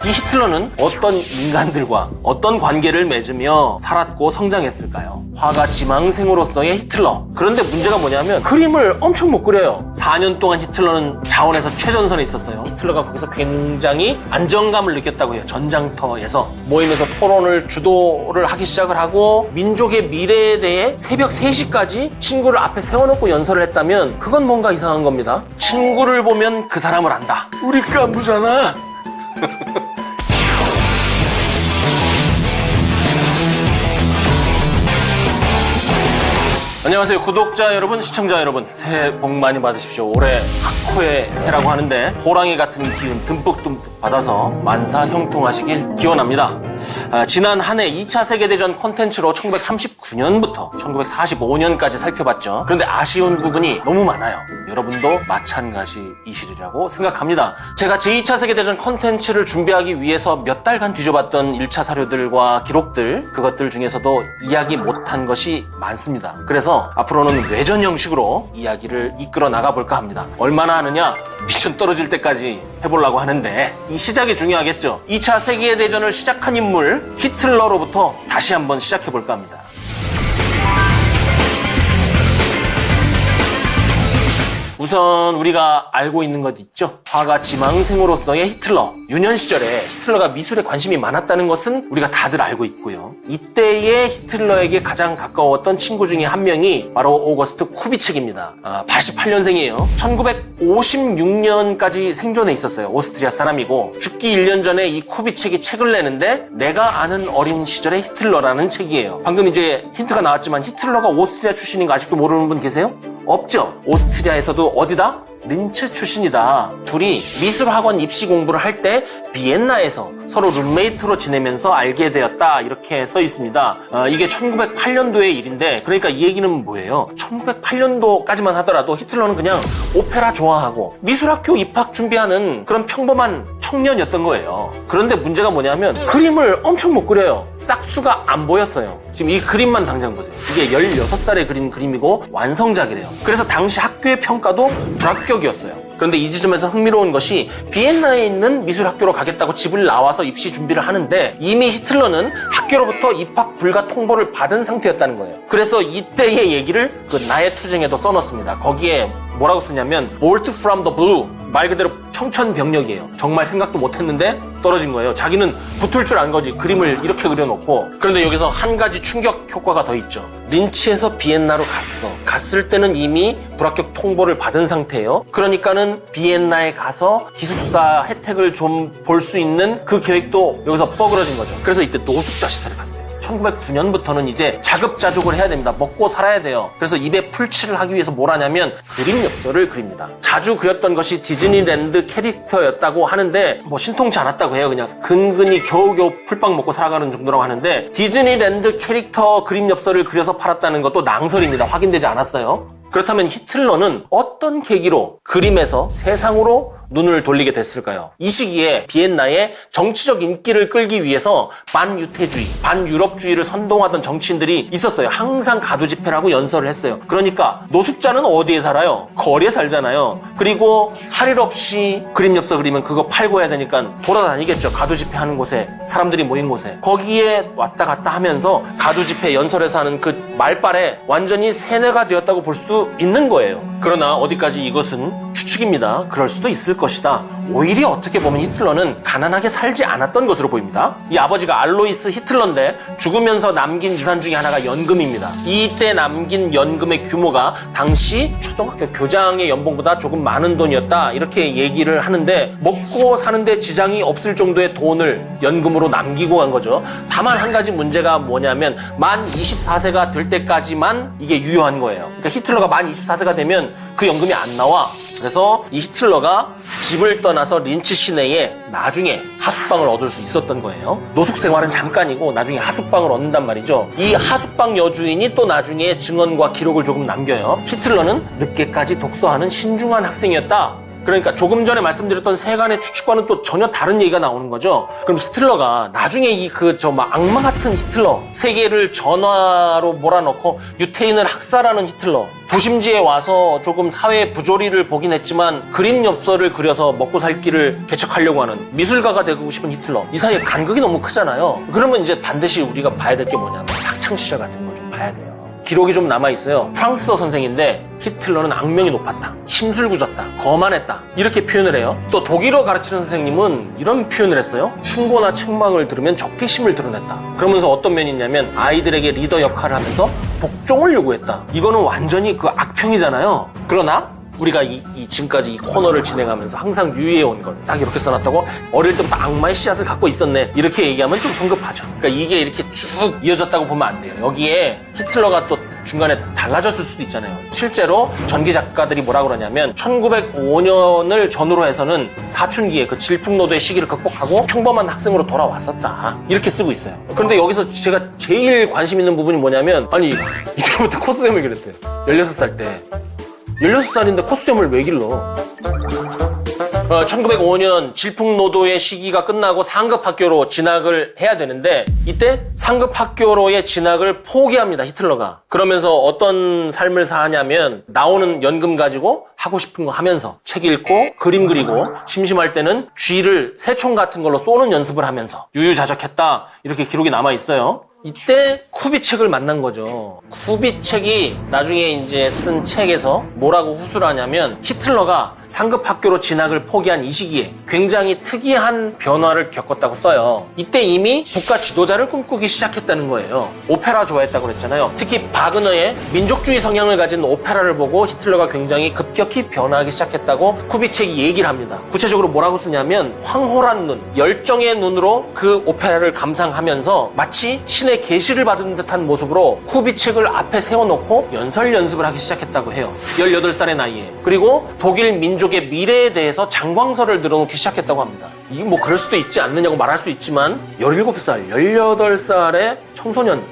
이 히틀러는 어떤 인간들과 어떤 관계를 맺으며 살았고 성장했을까요? 화가 지망생으로서의 히틀러. 그런데 문제가 뭐냐면 그림을 엄청 못 그려요. 4년 동안 히틀러는 자원에서 최전선에 있었어요. 히틀러가 거기서 굉장히 안정감을 느꼈다고 해요. 전장터에서 모임에서 토론을 주도를 하기 시작을 하고 민족의 미래에 대해 새벽 3시까지 친구를 앞에 세워놓고 연설을 했다면 그건 뭔가 이상한 겁니다. 친구를 보면 그 사람을 안다. 우리 깐부잖아. 안녕하세요. 구독자 여러분, 시청자 여러분, 새해 복 많이 받으십시오. 올해 학호의 해라고 하는데 호랑이 같은 기운 듬뿍듬뿍 받아서 만사 형통하시길 기원합니다. 지난 한 해 2차 세계대전 콘텐츠로 1939년부터 1945년까지 살펴봤죠. 그런데 아쉬운 부분이 너무 많아요. 여러분도 마찬가지이시리라고 생각합니다. 제가 제2차 세계대전 콘텐츠를 준비하기 위해서 몇 달간 뒤져봤던 1차 사료들과 기록들, 그것들 중에서도 이야기 못한 것이 많습니다. 그래서 앞으로는 외전 형식으로 이야기를 이끌어 나가볼까 합니다. 얼마나 하느냐? 미션 떨어질 때까지 해보려고 하는데 이 시작이 중요하겠죠. 2차 세계대전을 시작한 인물 히틀러로부터 다시 한번 시작해볼까 합니다. 우선 우리가 알고 있는 것 있죠? 화가 지망생으로서의 히틀러. 유년 시절에 히틀러가 미술에 관심이 많았다는 것은 우리가 다들 알고 있고요. 이때의 히틀러에게 가장 가까웠던 친구 중에 한 명이 바로 오거스트 쿠비책입니다. 88년생이에요. 1956년까지 생존해 있었어요. 오스트리아 사람이고 죽기 1년 전에 이 쿠비책이 책을 내는데 내가 아는 어린 시절의 히틀러라는 책이에요. 방금 이제 힌트가 나왔지만 히틀러가 오스트리아 출신인 거 아직도 모르는 분 계세요? 없죠? 오스트리아에서도 어디다? 린츠 출신이다. 둘이 미술학원 입시 공부를 할 때 비엔나에서 서로 룸메이트로 지내면서 알게 되었다. 이렇게 써 있습니다. 이게 1908년도의 일인데 그러니까 이 얘기는 뭐예요? 1908년도까지만 하더라도 히틀러는 그냥 오페라 좋아하고 미술학교 입학 준비하는 그런 평범한 청년이었던 거예요. 그런데 문제가 뭐냐면 그림을 엄청 못 그려요. 싹수가 안 보였어요. 지금 이 그림만 당장 보세요. 이게 16살에 그린 그림이고 완성작이래요. 그래서 당시 학교의 평가도 불합격이었어요. 그런데 이 지점에서 흥미로운 것이 비엔나에 있는 미술학교로 가겠다고 집을 나와서 입시 준비를 하는데 이미 히틀러는 학교로부터 입학 불가 통보를 받은 상태였다는 거예요. 그래서 이때의 얘기를 그 나의 투쟁에도 써놨습니다. 거기에 뭐라고 쓰냐면 Bolt from the blue, 말 그대로 청천벽력이에요. 정말 생각도 못했는데 떨어진 거예요. 자기는 붙을 줄 안 거지. 그림을 이렇게 그려놓고. 그런데 여기서 한 가지 충격 효과가 더 있죠. 린츠에서 비엔나로 갔을 때는 이미 불합격 통보를 받은 상태예요. 그러니까는 비엔나에 가서 기숙사 혜택을 좀 볼 수 있는 그 계획도 여기서 뻐그러진 거죠. 그래서 이때 노숙자 시설에 간대요. 1909년부터는 이제 자급자족을 해야 됩니다. 먹고 살아야 돼요. 그래서 입에 풀칠을 하기 위해서 뭘 하냐면 그림 엽서를 그립니다. 자주 그렸던 것이 디즈니랜드 캐릭터였다고 하는데 뭐 신통치 않았다고 해요. 그냥 근근히 겨우겨우 풀빵 먹고 살아가는 정도라고 하는데 디즈니랜드 캐릭터 그림 엽서를 그려서 팔았다는 것도 낭설입니다. 확인되지 않았어요. 그렇다면 히틀러는 어떤 계기로 그림에서 세상으로 눈을 돌리게 됐을까요? 이 시기에 비엔나의 정치적 인기를 끌기 위해서 반유태주의, 반유럽주의를 선동하던 정치인들이 있었어요. 항상 가두 집회라고 연설을 했어요. 그러니까 노숙자는 어디에 살아요? 거리에 살잖아요. 그리고 할 일 없이 그림 엽서 그리면 그거 팔고 해야 되니까 돌아다니겠죠. 가두 집회하는 곳에, 사람들이 모인 곳에. 거기에 왔다 갔다 하면서 가두 집회 연설에서 하는 그 말발에 완전히 세뇌가 되었다고 볼 수도 있는 거예요. 그러나 어디까지 이것은 추측입니다. 그럴 수도 있을 것이다. 오히려 어떻게 보면 히틀러는 가난하게 살지 않았던 것으로 보입니다. 이 아버지가 알로이스 히틀러인데 죽으면서 남긴 유산 중에 하나가 연금입니다. 이때 남긴 연금의 규모가 당시 초등학교 교장의 연봉보다 조금 많은 돈이었다. 이렇게 얘기를 하는데 먹고 사는데 지장이 없을 정도의 돈을 연금으로 남기고 간 거죠. 다만 한 가지 문제가 뭐냐면 만 24세가 될 때까지만 이게 유효한 거예요. 그러니까 히틀러가 만 24세가 되면 그 연금이 안 나와. 그래서 이 히틀러가 집을 떠나서 린츠 시내에 나중에 하숙방을 얻을 수 있었던 거예요. 노숙 생활은 잠깐이고 나중에 하숙방을 얻는단 말이죠. 이 하숙방 여주인이 또 나중에 증언과 기록을 조금 남겨요. 히틀러는 늦게까지 독서하는 신중한 학생이었다. 그러니까 조금 전에 말씀드렸던 세간의 추측과는 또 전혀 다른 얘기가 나오는 거죠. 그럼 히틀러가 나중에 이 악마 같은 히틀러, 세계를 전화로 몰아넣고 유태인을 학살하는 히틀러, 도심지에 와서 조금 사회 부조리를 보긴 했지만 그림 엽서를 그려서 먹고 살 길을 개척하려고 하는 미술가가 되고 싶은 히틀러, 이 사이에 간극이 너무 크잖아요. 그러면 이제 반드시 우리가 봐야 될 게 뭐냐면 학창시절 같은 걸 좀 봐야 돼요. 기록이 좀 남아있어요. 프랑스어 선생인데 히틀러는 악명이 높았다, 심술궂었다, 거만했다, 이렇게 표현을 해요. 또 독일어 가르치는 선생님은 이런 표현을 했어요. 충고나 책망을 들으면 적개심을 드러냈다. 그러면서 어떤 면이 있냐면 아이들에게 리더 역할을 하면서 복종을 요구했다. 이거는 완전히 그 악평이잖아요. 그러나 우리가 지금까지 이 코너를 진행하면서 항상 유의해온 걸 딱 이렇게 써놨다고 어릴 때부터 악마의 씨앗을 갖고 있었네, 이렇게 얘기하면 좀 성급하죠. 그러니까 이게 이렇게 쭉 이어졌다고 보면 안 돼요. 여기에 히틀러가 또 중간에 달라졌을 수도 있잖아요. 실제로 전기 작가들이 뭐라 그러냐면 1905년을 전후로 해서는 사춘기에 그 질풍노도의 시기를 극복하고 평범한 학생으로 돌아왔었다, 이렇게 쓰고 있어요. 그런데 여기서 제가 제일 관심 있는 부분이 뭐냐면, 아니 이때부터 코스염을 그렸대요. 16살 때. 16살인데 코스염을 왜 길러? 1905년 질풍노도의 시기가 끝나고 상급학교로 진학을 해야 되는데 이때 상급학교로의 진학을 포기합니다, 히틀러가. 그러면서 어떤 삶을 사냐면 나오는 연금 가지고 하고 싶은 거 하면서 책 읽고 그림 그리고 심심할 때는 쥐를 새총 같은 걸로 쏘는 연습을 하면서 유유자적했다, 이렇게 기록이 남아있어요. 이때 쿠비책을 만난 거죠. 쿠비책이 나중에 이제 쓴 책에서 뭐라고 후술을 하냐면 히틀러가 상급 학교로 진학을 포기한 이 시기에 굉장히 특이한 변화를 겪었다고 써요. 이때 이미 국가 지도자를 꿈꾸기 시작했다는 거예요. 오페라 좋아했다고 그랬잖아요. 특히 바그너의 민족주의 성향을 가진 오페라를 보고 히틀러가 굉장히 급격히 변화하기 시작했다고 쿠비책이 얘기를 합니다. 구체적으로 뭐라고 쓰냐면 황홀한 눈, 열정의 눈으로 그 오페라를 감상하면서 마치 신의 계시를 받은 듯한 모습으로 쿠비책을 앞에 세워놓고 연설 연습을 하기 시작했다고 해요. 18살의 나이에. 그리고 독일 민족의 미래에 대해서 장광설을 늘어놓기 시작했다고 합니다. 이게 뭐 그럴 수도 있지 않느냐고 말할 수 있지만 17살, 18살의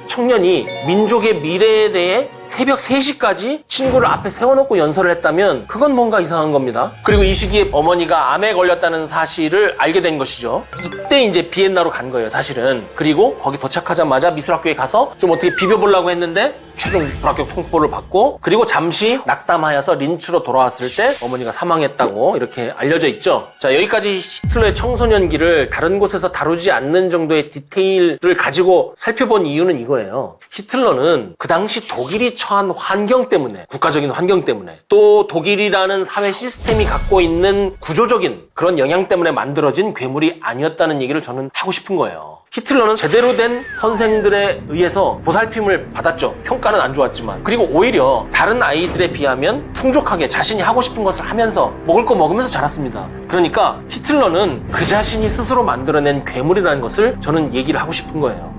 청년이 민족의 미래에 대해 새벽 3시까지 친구를 앞에 세워놓고 연설을 했다면 그건 뭔가 이상한 겁니다. 그리고 이 시기에 어머니가 암에 걸렸다는 사실을 알게 된 것이죠. 이때 이제 비엔나로 간 거예요, 사실은. 그리고 거기 도착하자마자 미술학교에 가서 좀 어떻게 비벼보려고 했는데 최종 불합격 통보를 받고, 그리고 잠시 낙담하여서 린츠로 돌아왔을 때 어머니가 사망했다고 이렇게 알려져 있죠. 자, 여기까지 히틀러의 청소년기를 다른 곳에서 다루지 않는 정도의 디테일을 가지고 살펴본 이유는 이거예요. 히틀러는 그 당시 독일이 처한 환경 때문에, 국가적인 환경 때문에, 또 독일이라는 사회 시스템이 갖고 있는 구조적인 그런 영향 때문에 만들어진 괴물이 아니었다는 얘기를 저는 하고 싶은 거예요. 히틀러는 제대로 된 선생들에 의해서 보살핌을 받았죠. 평가는 안 좋았지만. 그리고 오히려 다른 아이들에 비하면 풍족하게 자신이 하고 싶은 것을 하면서 먹을 거 먹으면서 자랐습니다. 그러니까 히틀러는 그 자신이 스스로 만들어낸 괴물이라는 것을 저는 얘기를 하고 싶은 거예요.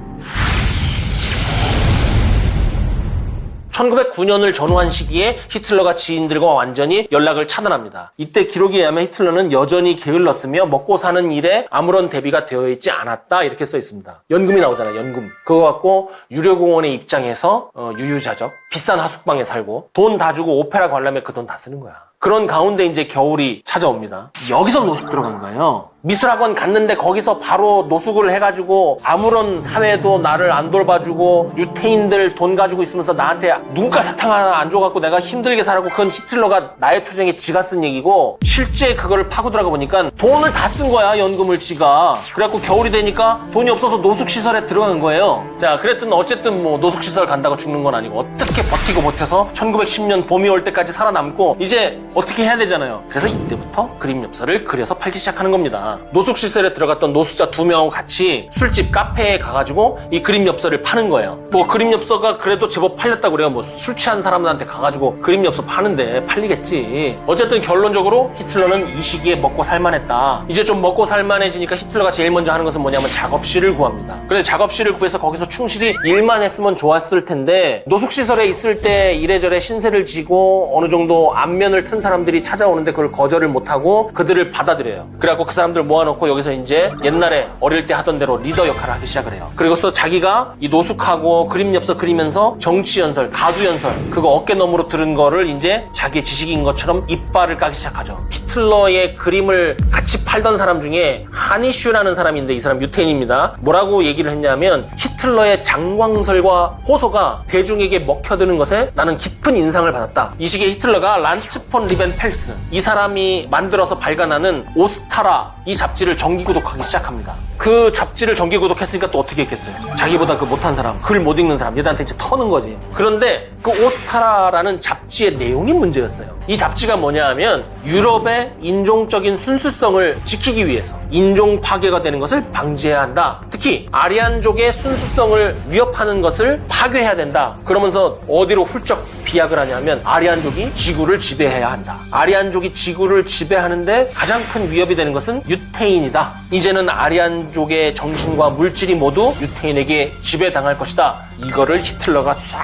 1909년을 전후한 시기에 히틀러가 지인들과 완전히 연락을 차단합니다. 이때 기록에 의하면 히틀러는 여전히 게을렀으며 먹고 사는 일에 아무런 대비가 되어 있지 않았다, 이렇게 써 있습니다. 연금이 나오잖아요, 연금. 그거 갖고 유료공원에 입장해서 유유자적 비싼 하숙방에 살고 돈 다 주고 오페라 관람에 그 돈 다 쓰는 거야. 그런 가운데 이제 겨울이 찾아옵니다. 여기서 노숙 들어간 거예요. 미술학원 갔는데 거기서 바로 노숙을 해가지고 아무런 사회도 나를 안 돌봐주고 유태인들 돈 가지고 있으면서 나한테 눈가 사탕 하나 안 줘갖고 내가 힘들게 살았고, 그건 히틀러가 나의 투쟁에 지가 쓴 얘기고, 실제 그거를 파고 들어가 보니까 돈을 다 쓴 거야, 연금을 지가. 그래갖고 겨울이 되니까 돈이 없어서 노숙시설에 들어간 거예요. 자, 그랬든 어쨌든 뭐 노숙시설 간다고 죽는 건 아니고 어떻게 버티고 버텨서 1910년 봄이 올 때까지 살아남고 이제 어떻게 해야 되잖아요. 그래서 이때부터 그림 엽서를 그려서 팔기 시작하는 겁니다. 노숙시설에 들어갔던 노숙자 2명하고 같이 술집, 카페에 가가지고 이 그림 엽서를 파는 거예요. 뭐 그림 엽서가 그래도 제법 팔렸다고 그래요. 뭐 술 취한 사람들한테 가가지고 그림 엽서 파는데 팔리겠지. 어쨌든 결론적으로 히틀러는 이 시기에 먹고 살만했다. 이제 좀 먹고 살만해지니까 히틀러가 제일 먼저 하는 것은 뭐냐면 작업실을 구합니다. 그래서 작업실을 구해서 거기서 충실히 일만 했으면 좋았을 텐데, 노숙시설에 있을 때 이래저래 신세를 지고 어느 정도 안면을 튼 사람들이 찾아오는데 그걸 거절을 못하고 그들을 받아들여요. 그래갖고 그 사람들을 모아놓고 여기서 이제 옛날에 어릴 때 하던 대로 리더 역할을 하기 시작을 해요. 그리고서 자기가 이 노숙하고 그림 엽서 그리면서 정치 연설, 가두 연설, 그거 어깨너머로 들은 거를 이제 자기의 지식인 것처럼 이빨을 까기 시작하죠. 히틀러의 그림을 같이 팔던 사람 중에 하니슈라는 사람인데, 이 사람 유태인입니다. 뭐라고 얘기를 했냐면, 히틀러의 장광설과 호소가 대중에게 먹혀드는 것에 나는 깊은 인상을 받았다. 이 시기에 히틀러가 란츠 폰 리벤펠스, 이 사람이 만들어서 발간하는 오스타라 이 잡지를 정기 구독하기 시작합니다. 그 잡지를 정기 구독했으니까 또 어떻게 했겠어요? 자기보다 그 못한 사람, 글 못 읽는 사람, 얘들한테 이제 터는 거지. 그런데 그 오스타라라는 잡지의 내용이 문제였어요. 이 잡지가 뭐냐 하면 유럽의 인종적인 순수성을 지키기 위해서 인종 파괴가 되는 것을 방지해야 한다. 특히 아리안족의 순수성을 위협하는 것을 파괴해야 된다. 그러면서 어디로 훌쩍 비약을 하냐면 아리안족이 지구를 지배해야 한다. 아리안족이 지구를 지배하는데 가장 큰 위협이 되는 것은 유태인이다. 이제는 아리안족의 정신과 물질이 모두 유태인에게 지배당할 것이다. 이거를 히틀러가 싹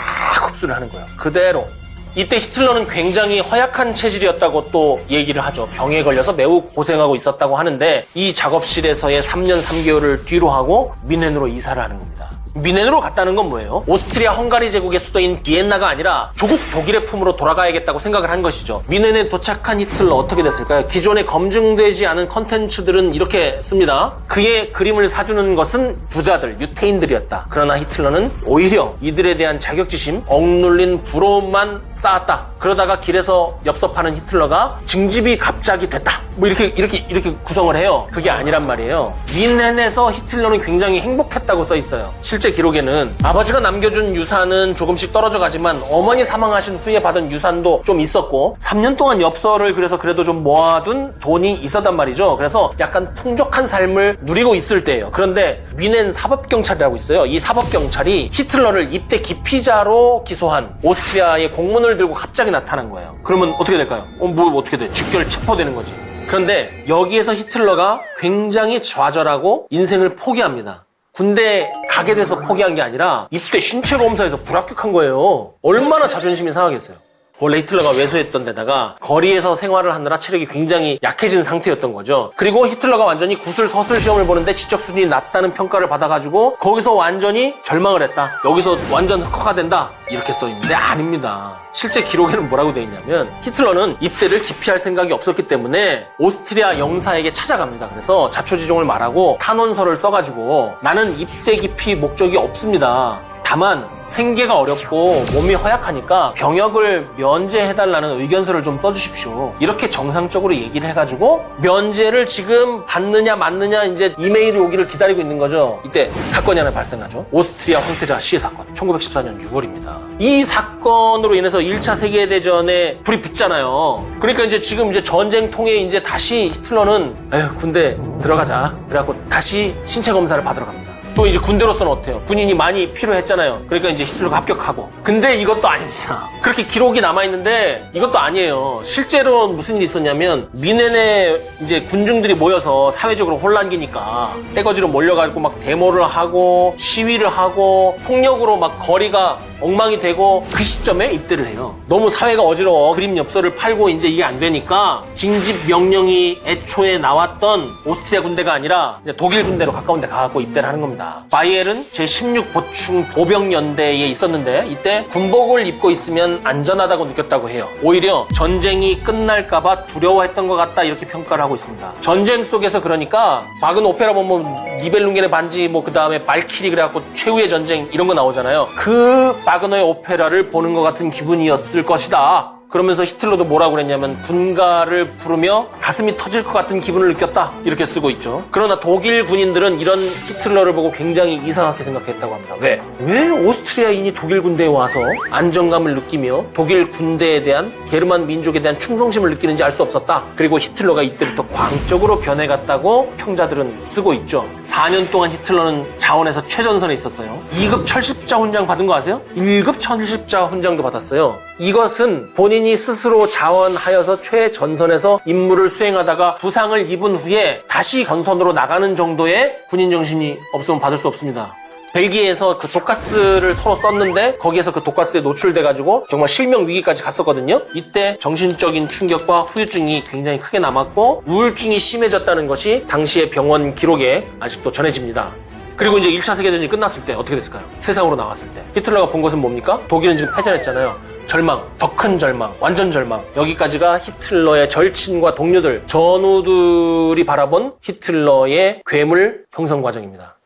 흡수를 하는 거예요. 그대로. 이때 히틀러는 굉장히 허약한 체질이었다고 또 얘기를 하죠. 병에 걸려서 매우 고생하고 있었다고 하는데 이 작업실에서의 3년 3개월을 뒤로 하고 뮌헨으로 이사를 하는 겁니다. 뮌헨으로 갔다는 건 뭐예요? 오스트리아 헝가리 제국의 수도인 비엔나가 아니라 조국 독일의 품으로 돌아가야겠다고 생각을 한 것이죠. 뮌헨에 도착한 히틀러 어떻게 됐을까요? 기존에 검증되지 않은 컨텐츠들은 이렇게 씁니다. 그의 그림을 사주는 것은 부자들, 유태인들이었다. 그러나 히틀러는 오히려 이들에 대한 자격지심, 억눌린 부러움만 쌓았다. 그러다가 길에서 엽서파는 히틀러가 증집이 갑자기 됐다. 뭐 이렇게 구성을 해요. 그게 아니란 말이에요. 뮌헨에서 히틀러는 굉장히 행복했다고 써 있어요. 실제 기록에는 아버지가 남겨준 유산은 조금씩 떨어져 가지만 어머니 사망하신 후에 받은 유산도 좀 있었고 3년 동안 엽서를 그래서 그래도 좀 모아둔 돈이 있었단 말이죠. 그래서 약간 풍족한 삶을 누리고 있을 때예요. 그런데 뮌헨 사법경찰이라고 있어요. 이 사법경찰이 히틀러를 입대 기피자로 기소한 오스트리아의 공문을 들고 갑자기 나타난 거예요. 그러면 어떻게 될까요? 뭐 어떻게 돼? 직결 체포되는 거지. 그런데 여기에서 히틀러가 굉장히 좌절하고 인생을 포기합니다. 군대에 가게 돼서 포기한 게 아니라 입대 신체 검사에서 불합격한 거예요. 얼마나 자존심이 상하겠어요. 원래 히틀러가 왜소했던 데다가 거리에서 생활을 하느라 체력이 굉장히 약해진 상태였던 거죠. 그리고 히틀러가 완전히 구술 서술 시험을 보는데 지적 수준이 낮다는 평가를 받아가지고 거기서 완전히 절망을 했다. 여기서 완전 흑화가 된다. 이렇게 써있는데 아닙니다. 실제 기록에는 뭐라고 되어 있냐면 히틀러는 입대를 기피할 생각이 없었기 때문에 오스트리아 영사에게 찾아갑니다. 그래서 자초지종을 말하고 탄원서를 써가지고 나는 입대 기피 목적이 없습니다. 다만 생계가 어렵고 몸이 허약하니까 병역을 면제해달라는 의견서를 좀 써주십시오. 이렇게 정상적으로 얘기를 해가지고 면제를 지금 받느냐 맞느냐 이제 이메일이 오기를 기다리고 있는 거죠. 이때 사건이 하나 발생하죠. 오스트리아 황태자 시해 사건. 1914년 6월입니다. 이 사건으로 인해서 1차 세계대전에 불이 붙잖아요. 그러니까 이제 지금 이제 전쟁통에 이제 다시 히틀러는 에휴 군대 들어가자. 그래갖고 다시 신체 검사를 받으러 갑니다. 또 이제 군대로서는 어때요? 군인이 많이 필요했잖아요. 그러니까 이제 히틀러가 합격하고. 근데 이것도 아닙니다. 그렇게 기록이 남아있는데 이것도 아니에요. 실제로 무슨 일이 있었냐면 뮌헨에 이제 군중들이 모여서 사회적으로 혼란기니까 떼거지로 몰려가지고 막 데모를 하고 시위를 하고 폭력으로 막 거리가 엉망이 되고 그 시점에 입대를 해요. 너무 사회가 어지러워. 그림 엽서를 팔고 이제 이게 안 되니까 징집 명령이 애초에 나왔던 오스트리아 군대가 아니라 독일 군대로 가까운 데 가갖고 입대를 하는 겁니다. 바이엘은 제16 보충 보병연대에 있었는데 이때 군복을 입고 있으면 안전하다고 느꼈다고 해요. 오히려 전쟁이 끝날까봐 두려워했던 것 같다 이렇게 평가를 하고 있습니다. 전쟁 속에서 그러니까 바그너 오페라 보면 니벨룽겐의 반지 뭐 그 다음에 발키리 그래갖고 최후의 전쟁 이런 거 나오잖아요. 그 바그너의 오페라를 보는 것 같은 기분이었을 것이다. 그러면서 히틀러도 뭐라고 그랬냐면 군가를 부르며 가슴이 터질 것 같은 기분을 느꼈다 이렇게 쓰고 있죠. 그러나 독일 군인들은 이런 히틀러를 보고 굉장히 이상하게 생각했다고 합니다. 왜 오스트리아인이 독일 군대에 와서 안정감을 느끼며 독일 군대에 대한 게르만 민족에 대한 충성심을 느끼는지 알 수 없었다. 그리고 히틀러가 이때부터 광적으로 변해갔다고 평자들은 쓰고 있죠. 4년 동안 히틀러는 자원에서 최전선에 있었어요. 2급 철십자 훈장 받은 거 아세요? 1급 철십자 훈장도 받았어요. 이것은 본인이 스스로 자원하여서 최전선에서 임무를 수행하다가 부상을 입은 후에 다시 전선으로 나가는 정도의 군인 정신이 없으면 받을 수 없습니다. 벨기에에서 그 독가스를 서로 썼는데 거기에서 그 독가스에 노출돼가지고 정말 실명 위기까지 갔었거든요. 이때 정신적인 충격과 후유증이 굉장히 크게 남았고 우울증이 심해졌다는 것이 당시의 병원 기록에 아직도 전해집니다. 그리고 이제 1차 세계대전이 끝났을 때 어떻게 됐을까요? 세상으로 나왔을 때 히틀러가 본 것은 뭡니까? 독일은 지금 패전했잖아요. 절망, 더 큰 절망, 완전 절망. 여기까지가 히틀러의 절친과 동료들, 전우들이 바라본 히틀러의 괴물 형성 과정입니다.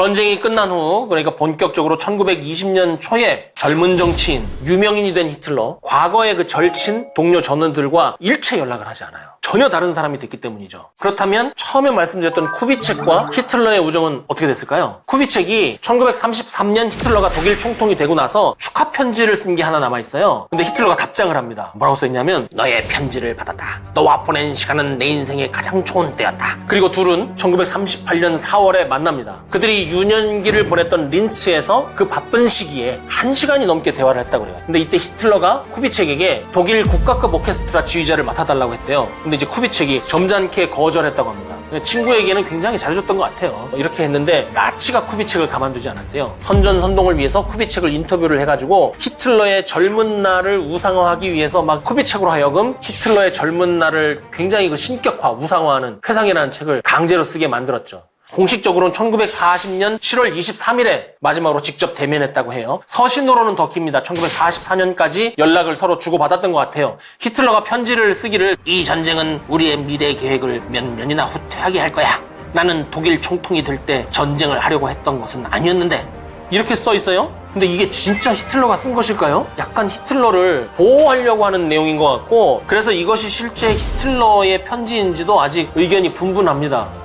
전쟁이 끝난 후, 그러니까 본격적으로 1920년 초에 젊은 정치인, 유명인이 된 히틀러, 과거의 그 절친, 동료 전원들과 일체 연락을 하지 않아요. 전혀 다른 사람이 됐기 때문이죠. 그렇다면 처음에 말씀드렸던 쿠비책과 히틀러의 우정은 어떻게 됐을까요? 쿠비책이 1933년 히틀러가 독일 총통이 되고 나서 축하 편지를 쓴 게 하나 남아있어요. 근데 히틀러가 답장을 합니다. 뭐라고 써있냐면 너의 편지를 받았다. 너와 보낸 시간은 내 인생의 가장 좋은 때였다. 그리고 둘은 1938년 4월에 만납니다. 그들이 유년기를 보냈던 린츠에서 그 바쁜 시기에 1시간이 넘게 대화를 했다고 그래요. 근데 이때 히틀러가 쿠비책에게 독일 국가급 오케스트라 지휘자를 맡아달라고 했대요. 근데 이제 쿠비책이 점잖게 거절했다고 합니다. 친구에게는 굉장히 잘해줬던 것 같아요. 이렇게 했는데 나치가 쿠비책을 가만두지 않았대요. 선전선동을 위해서 쿠비책을 인터뷰를 해가지고 히틀러의 젊은 날을 우상화하기 위해서 막 쿠비책으로 하여금 히틀러의 젊은 날을 굉장히 그 신격화, 우상화하는 회상이라는 책을 강제로 쓰게 만들었죠. 공식적으로는 1940년 7월 23일에 마지막으로 직접 대면했다고 해요. 서신으로는 더 깁니다. 1944년까지 연락을 서로 주고받았던 것 같아요. 히틀러가 편지를 쓰기를 이 전쟁은 우리의 미래 계획을 몇 년이나 후퇴하게 할 거야. 나는 독일 총통이 될 때 전쟁을 하려고 했던 것은 아니었는데 이렇게 써 있어요. 근데 이게 진짜 히틀러가 쓴 것일까요? 약간 히틀러를 보호하려고 하는 내용인 것 같고 그래서 이것이 실제 히틀러의 편지인지도 아직 의견이 분분합니다.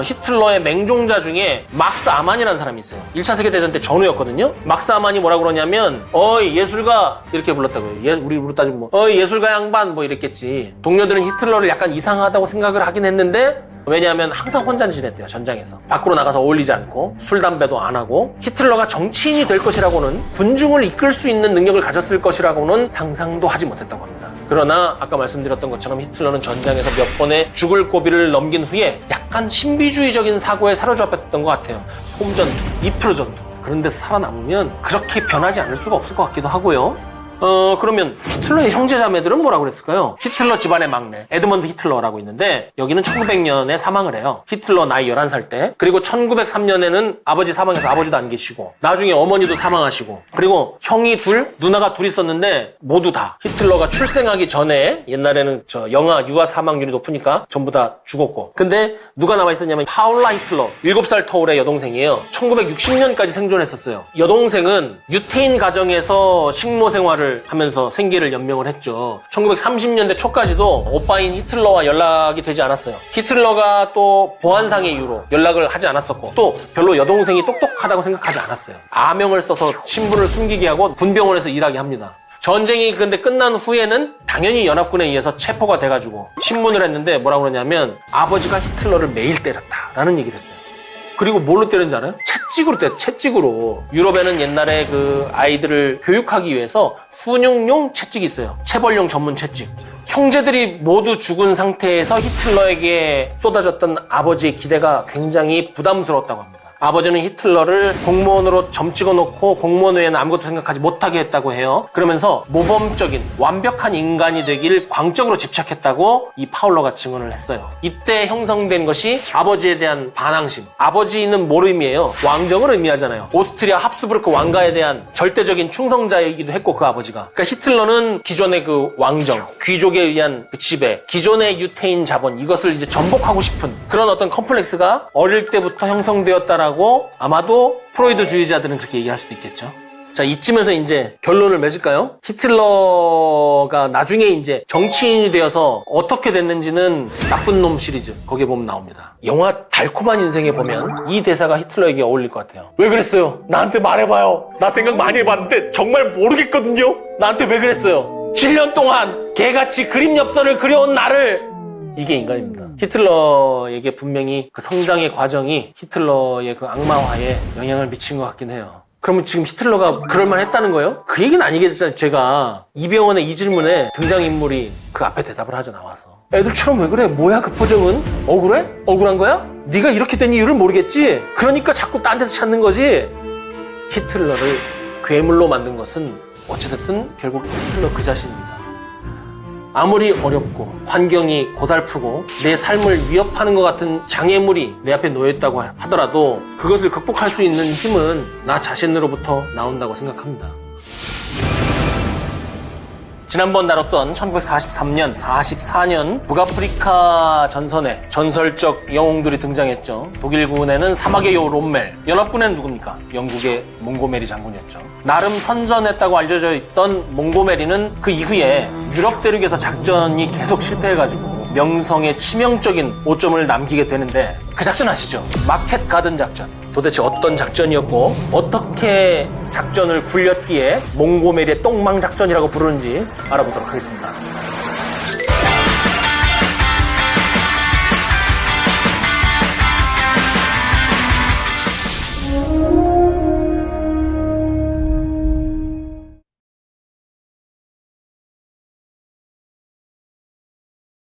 히틀러의 맹종자 중에 막스 아만이라는 사람이 있어요. 1차 세계대전 때 전우였거든요. 막스 아만이 뭐라 그러냐면 어이 예술가 이렇게 불렀다고요. 우리로 따지면 뭐 어이 예술가 양반 뭐 이랬겠지. 동료들은 히틀러를 약간 이상하다고 생각을 하긴 했는데 왜냐하면 항상 혼자 지냈대요. 전장에서. 밖으로 나가서 어울리지 않고 술, 담배도 안 하고 히틀러가 정치인이 될 것이라고는 군중을 이끌 수 있는 능력을 가졌을 것이라고는 상상도 하지 못했다고 합니다. 그러나 아까 말씀드렸던 것처럼 히틀러는 전장에서 몇 번의 죽을 고비를 넘긴 후에 약간 신비주의적인 사고에 사로잡혔던 것 같아요. 솜전투, 이프르 전투. 그런 데서 살아남으면 그렇게 변하지 않을 수가 없을 것 같기도 하고요. 그러면 히틀러의 형제자매들은 뭐라고 그랬을까요? 히틀러 집안의 막내 에드먼드 히틀러라고 있는데 여기는 1900년에 사망을 해요. 히틀러 나이 11살 때. 그리고 1903년에는 아버지 사망해서 아버지도 안 계시고 나중에 어머니도 사망하시고 그리고 형이 둘, 누나가 둘 있었는데 모두 다 히틀러가 출생하기 전에 옛날에는 영아 유아 사망률이 높으니까 전부 다 죽었고 근데 누가 남아있었냐면 파울라 히틀러 7살 터울의 여동생이에요. 1960년까지 생존했었어요. 여동생은 유태인 가정에서 식모 생활을 하면서 생계를 연명을 했죠. 1930년대 초까지도 오빠인 히틀러와 연락이 되지 않았어요. 히틀러가 또 보안상의 이유로 연락을 하지 않았었고 또 별로 여동생이 똑똑하다고 생각하지 않았어요. 아명을 써서 신분을 숨기게 하고 군병원에서 일하게 합니다. 전쟁이 근데 끝난 후에는 당연히 연합군에 의해서 체포가 돼가지고 신문을 했는데 뭐라고 그러냐면 아버지가 히틀러를 매일 때렸다라는 얘기를 했어요. 그리고 뭘로 때렸는지 알아요? 채찍으로 때렸어요. 채찍으로. 유럽에는 옛날에 그 아이들을 교육하기 위해서 훈육용 채찍이 있어요. 체벌용 전문 채찍. 형제들이 모두 죽은 상태에서 히틀러에게 쏟아졌던 아버지의 기대가 굉장히 부담스러웠다고 합니다. 아버지는 히틀러를 공무원으로 점 찍어놓고 공무원 외에는 아무것도 생각하지 못하게 했다고 해요. 그러면서 모범적인 완벽한 인간이 되길 광적으로 집착했다고 이 파울러가 증언을 했어요. 이때 형성된 것이 아버지에 대한 반항심. 아버지는 뭘 의미해요? 왕정을 의미하잖아요. 오스트리아 합스부르크 왕가에 대한 절대적인 충성자이기도 했고 그 아버지가. 그러니까 히틀러는 기존의 그 왕정, 귀족에 의한 그 지배, 기존의 유태인 자본 이것을 이제 전복하고 싶은 그런 어떤 컴플렉스가 어릴 때부터 형성되었다라고 아마도 프로이드주의자들은 그렇게 얘기할 수도 있겠죠. 자, 이쯤에서 이제 결론을 맺을까요? 히틀러가 나중에 이제 정치인이 되어서 어떻게 됐는지는 나쁜 놈 시리즈 거기에 보면 나옵니다. 영화 달콤한 인생에 보면 이 대사가 히틀러에게 어울릴 것 같아요. 왜 그랬어요? 나한테 말해봐요. 나 생각 많이 해봤는데 정말 모르겠거든요. 나한테 왜 그랬어요? 7년 동안 개같이 그림 엽서를 그려온 나를 이게 인간입니다. 히틀러에게 분명히 그 성장의 과정이 히틀러의 그 악마화에 영향을 미친 것 같긴 해요. 그러면 지금 히틀러가 그럴만 했다는 거예요? 그 얘기는 아니겠잖아요. 제가 이병헌의 이 질문에 등장인물이 그 앞에 대답을 하죠, 나와서. 애들처럼 왜 그래? 뭐야 그 표정은? 억울해? 억울한 거야? 네가 이렇게 된 이유를 모르겠지? 그러니까 자꾸 딴 데서 찾는 거지? 히틀러를 괴물로 만든 것은 어찌됐든 결국 히틀러 그 자신입니다. 아무리 어렵고 환경이 고달프고 내 삶을 위협하는 것 같은 장애물이 내 앞에 놓여있다고 하더라도 그것을 극복할 수 있는 힘은 나 자신으로부터 나온다고 생각합니다. 지난번 다뤘던 1943년, 44년 북아프리카 전선에 전설적 영웅들이 등장했죠. 독일군에는 사막의 여우 롬멜, 연합군에는 누굽니까? 영국의 몽고메리 장군이었죠. 나름 선전했다고 알려져 있던 몽고메리는 그 이후에 유럽 대륙에서 작전이 계속 실패해가지고 명성에 치명적인 오점을 남기게 되는데, 그 작전 아시죠? 마켓 가든 작전. 도대체 어떤 작전이었고 어떻게 작전을 굴렸기에 몽고메리의 똥망 작전이라고 부르는지 알아보도록 하겠습니다.